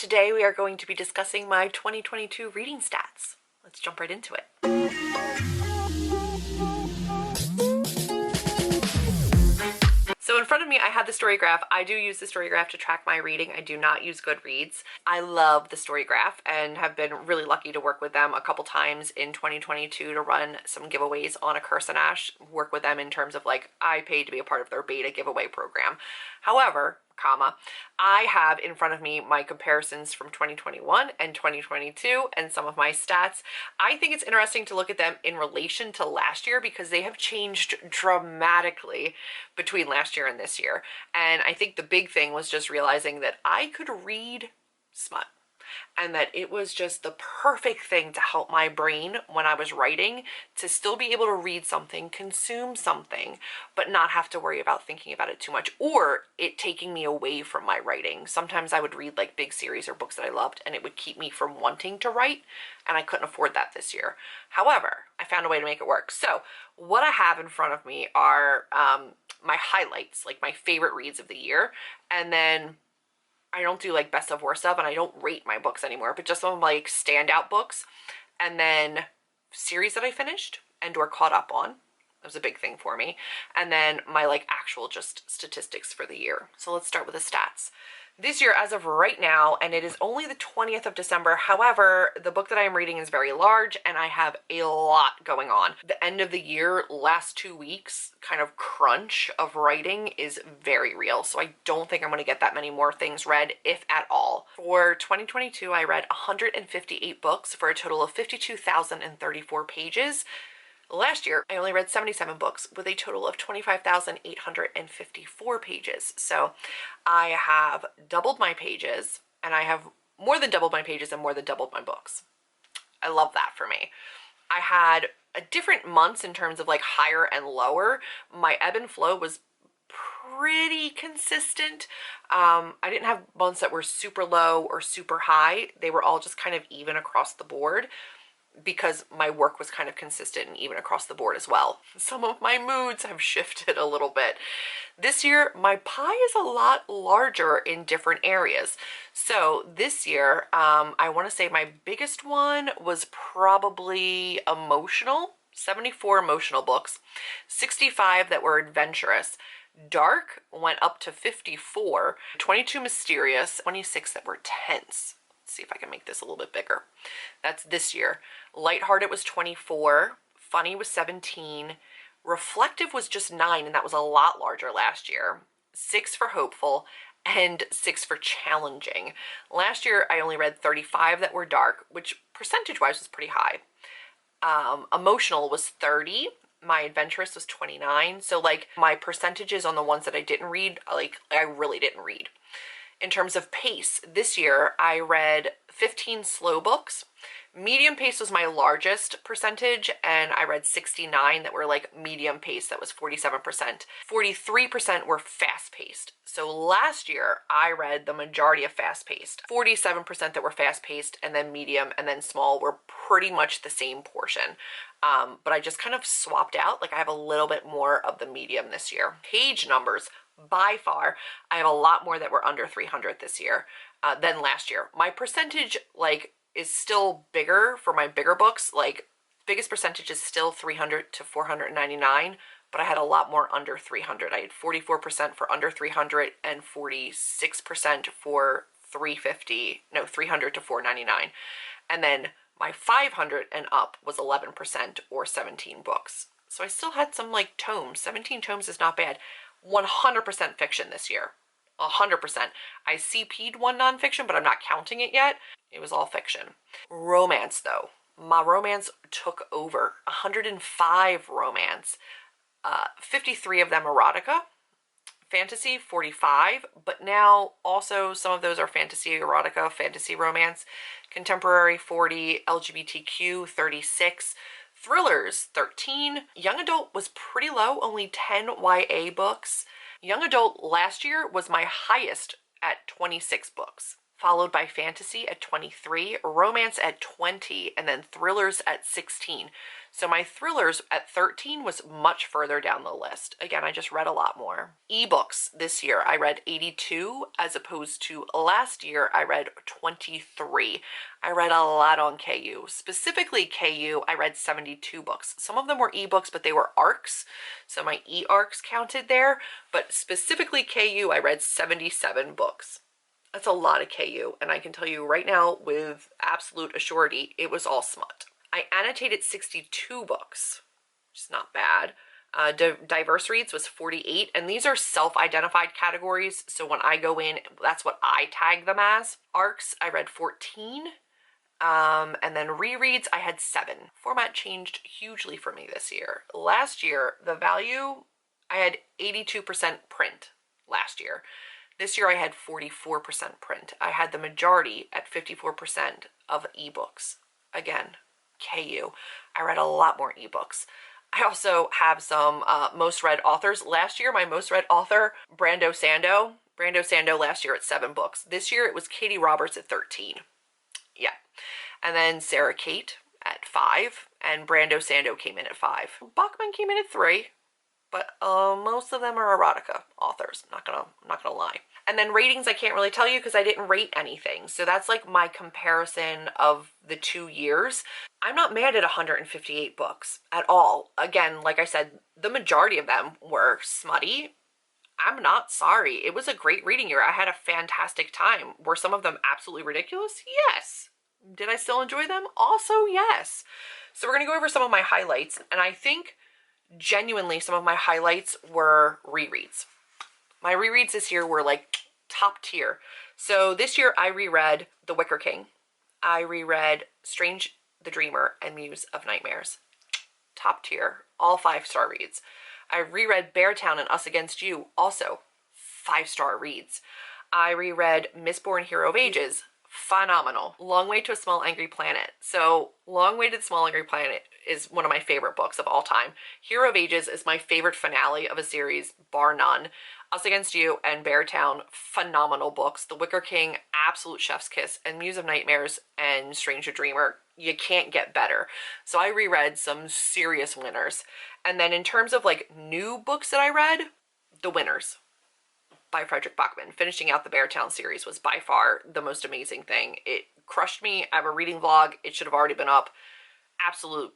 Today we are going to be discussing my 2022 reading stats. Let's jump right into it. So in front of me, I have the StoryGraph. I do use the StoryGraph to track my reading. I do not use Goodreads. I love the StoryGraph and have been really lucky to work with them a couple times in 2022 to run some giveaways on A Curse and Ash, work with them in terms of like, I paid to be a part of their beta giveaway program. However, I have in front of me my comparisons from 2021 and 2022 and some of my stats. I think it's interesting to look at them in relation to last year because they have changed dramatically between last year and this year. And I think the big thing was just realizing that I could read smut and that it was just the perfect thing to help my brain when I was writing to still be able to read something, consume something, but not have to worry about thinking about it too much or it taking me away from my writing. Sometimes I would read like big series or books that I loved and it would keep me from wanting to write, and I couldn't afford that this year. However, I found a way to make it work. So what I have in front of me are my highlights, like my favorite reads of the year, and then I don't do like best of worst of, and I don't rate my books anymore, but just some like standout books, and then series that I finished and or caught up on. That was a big thing for me. And then my like actual just statistics for the year. So let's start with the stats. This year, as of right now, and it is only the 20th of December, however, the book that I am reading is very large and I have a lot going on. The end of the year, last 2 weeks, kind of crunch of writing is very real. So I don't think I'm going to get that many more things read, if at all. For 2022, I read 158 books for a total of 52,034 pages. Last year, I only read 77 books with a total of 25,854 pages. So I have doubled my pages, and I have more than doubled my pages and more than doubled my books. I love that for me. I had different months in terms of like higher and lower. My ebb and flow was pretty consistent. I didn't have months that were super low or super high. They were all just kind of even across the board, because my work was kind of consistent and even across the board as well. Some of my moods have shifted a little bit. This year, my pie is a lot larger in different areas. So this year, I want to say my biggest one was probably emotional, 74 emotional books, 65 that were adventurous. Dark went up to 54, 22 mysterious, 26 that were tense. See if I can make this a little bit bigger. That's this year. Lighthearted was 24, funny was 17, reflective was just 9, and that was a lot larger last year. 6 for hopeful and 6 for challenging. Last year I only read 35 that were dark, which percentage-wise was pretty high. Emotional was 30. My adventurous was 29. So like my percentages on the ones that I didn't read, like I really didn't read. In terms of pace, this year I read 15 slow books. Medium pace was my largest percentage, and I read 69 that were like medium pace. That was 47%. 43% were fast paced. So last year I read the majority of fast paced. 47% that were fast paced, and then medium and then small were pretty much the same portion. But I just kind of swapped out. Like I have a little bit more of the medium this year. Page numbers, by far, I have a lot more that were under 300 this year than last year. My percentage like is still bigger for my bigger books. Like biggest percentage is still 300 to 499, but I had a lot more under 300. I had 44% for under 300 and 46% for 300 to 499. And then my 500 and up was 11% or 17 books. So I still had some like tomes. 17 tomes is not bad. 100% fiction this year. 100%. I CP'd one nonfiction, but I'm not counting it yet. It was all fiction. Romance, though. My romance took over. 105 romance. 53 of them erotica. Fantasy, 45. But now also some of those are fantasy erotica, fantasy romance. Contemporary, 40. LGBTQ, 36. Thrillers, 13. Young adult was pretty low, only 10 YA books. Young adult last year was my highest at 26 books. followed by fantasy at 23, romance at 20, and then thrillers at 16. So my thrillers at 13 was much further down the list. Again, I just read a lot more. Ebooks this year, I read 82 as opposed to last year, I read 23. I read a lot on KU. Specifically KU, I read 72 books. Some of them were ebooks, but they were arcs. So my e-arcs counted there. But specifically KU, I read 77 books. That's a lot of KU, and I can tell you right now with absolute assurity, it was all smut. I annotated 62 books, which is not bad. Diverse reads was 48, and these are self-identified categories, so when I go in, that's what I tag them as. Arcs, I read 14, and then rereads, I had 7. Format changed hugely for me this year. Last year, the value, I had 82% print last year. This year I had 44% print. I had the majority at 54% of ebooks. Again, KU. I read a lot more ebooks. I also have some most read authors. Last year, my most read author, Brando Sando. Brando Sando last year at 7 books. This year it was Katie Roberts at 13. Yeah. And then Sarah Kate at 5. And Brando Sando came in at 5. Bachman came in at 3. But most of them are erotica authors. Not gonna lie. And then ratings, I can't really tell you because I didn't rate anything. So that's like my comparison of the 2 years. I'm not mad at 158 books at all. Again, like I said, the majority of them were smutty. I'm not sorry. It was a great reading year. I had a fantastic time. Were some of them absolutely ridiculous? Yes. Did I still enjoy them? Also, yes. So we're gonna go over some of my highlights, and I think genuinely some of my highlights were rereads. My rereads this year were like top tier. So this year I reread The Wicker King. I reread Strange the Dreamer and Muse of Nightmares. Top tier, all 5-star reads. I reread Beartown and Us Against You, also 5-star reads. I reread Mistborn Hero of Ages, phenomenal. Long Way to a Small Angry Planet. So Long Way to the Small Angry Planet is one of my favorite books of all time. Hero of Ages is my favorite finale of a series, bar none. Us Against You and Beartown, phenomenal books. The Wicker King, absolute chef's kiss. And Muse of Nightmares and Strange the Dreamer, you can't get better. So I reread some serious winners. And then in terms of like new books that I read, the winners by Frederick Bachman. Finishing out the Beartown series was by far the most amazing thing. It crushed me. I have a reading vlog. It should have already been up. Absolute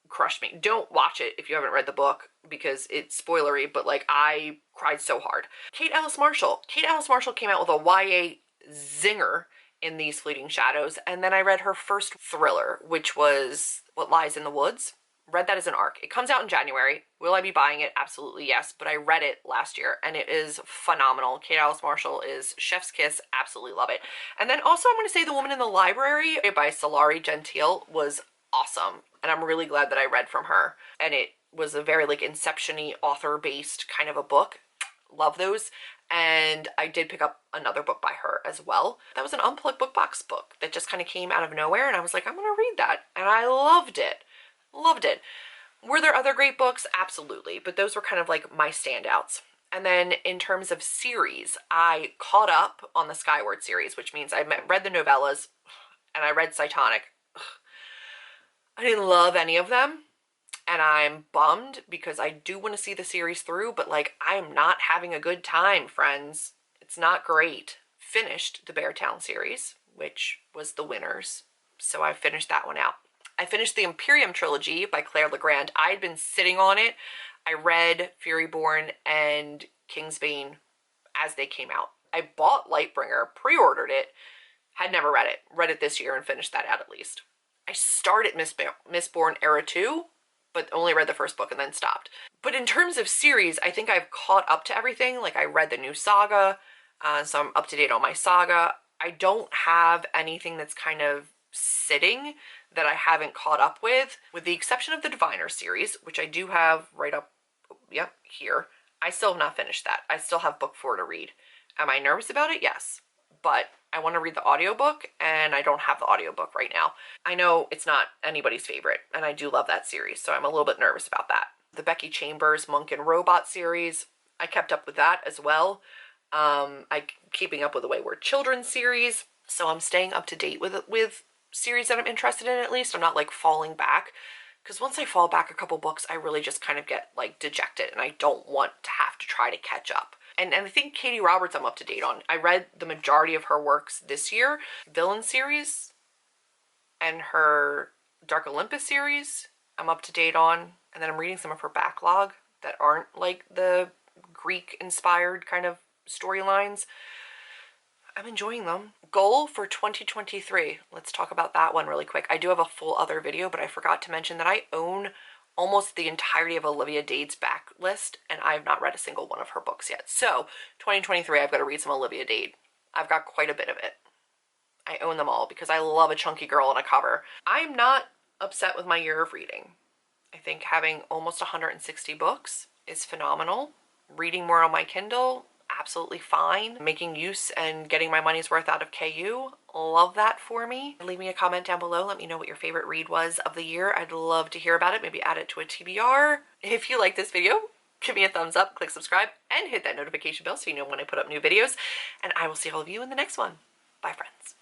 crushed me. Don't watch it if you haven't read the book because it's spoilery, but like I cried so hard. Kate Alice Marshall. Kate Alice Marshall came out with a YA zinger in These Fleeting Shadows, and then I read her first thriller, which was What Lies in the Woods. Read that as an arc. It comes out in January. Will I be buying it? Absolutely yes, but I read it last year and it is phenomenal. Kate Alice Marshall is chef's kiss. Absolutely love it. And then also I'm going to say The Woman in the Library by Solari Gentile was awesome, and I'm really glad that I read from her. And it was a very like Inception-y author-based kind of a book. Love those. And I did pick up another book by her as well. That was an Unplugged Book Box book that just kind of came out of nowhere, and I was like, I'm gonna read that, and I loved it. Loved it. Were there other great books? Absolutely, but those were kind of like my standouts. And then in terms of series, I caught up on the Skyward series, which means I read the novellas and I read Cytonic. I didn't love any of them, and I'm bummed because I do want to see the series through, but like I'm not having a good time, friends. It's not great. Finished the Beartown series, which was the winners, so I finished that one out. I finished the Imperium trilogy by Claire Legrand. I had been sitting on it. I read Furyborn and Kingsbane as they came out. I bought Lightbringer, pre-ordered it, had never read it. Read it this year and finished that out at least. I started Mistborn Era 2, but only read the first book and then stopped. But in terms of series, I think I've caught up to everything. Like I read the new saga, so I'm up to date on my saga. I don't have anything that's kind of sitting that I haven't caught up with the exception of the Diviner series, which I do have right up, yep, here. I still have not finished that. I still have book 4 to read. Am I nervous about it? Yes. But I want to read the audiobook, and I don't have the audiobook right now. I know it's not anybody's favorite, and I do love that series, so I'm a little bit nervous about that. The Becky Chambers Monk and Robot series, I kept up with that as well. I keeping up with the Wayward Children series. So I'm staying up to date with series that I'm interested in at least. I'm not like falling back, because once I fall back a couple books, I really just kind of get like dejected and I don't want to have to try to catch up. And I think Katie Roberts I'm up to date on. I read the majority of her works this year. Villain series and her Dark Olympus series I'm up to date on. And then I'm reading some of her backlog that aren't like the Greek-inspired kind of storylines. I'm enjoying them. Goal for 2023. Let's talk about that one really quick. I do have a full other video, but I forgot to mention that I own almost the entirety of Olivia Dade's backlist, and I have not read a single one of her books yet. So 2023, I've got to read some Olivia Dade. I've got quite a bit of it. I own them all because I love a chunky girl on a cover. I'm not upset with my year of reading. I think having almost 160 books is phenomenal. Reading more on my Kindle, absolutely fine. Making use and getting my money's worth out of KU, love that for me. Leave me a comment down below. Let me know what your favorite read was of the year. I'd love to hear about it. Maybe add it to a TBR. If you like this video, give me a thumbs up, click subscribe, and hit that notification bell so you know when I put up new videos. And I will see all of you in the next one. Bye, friends.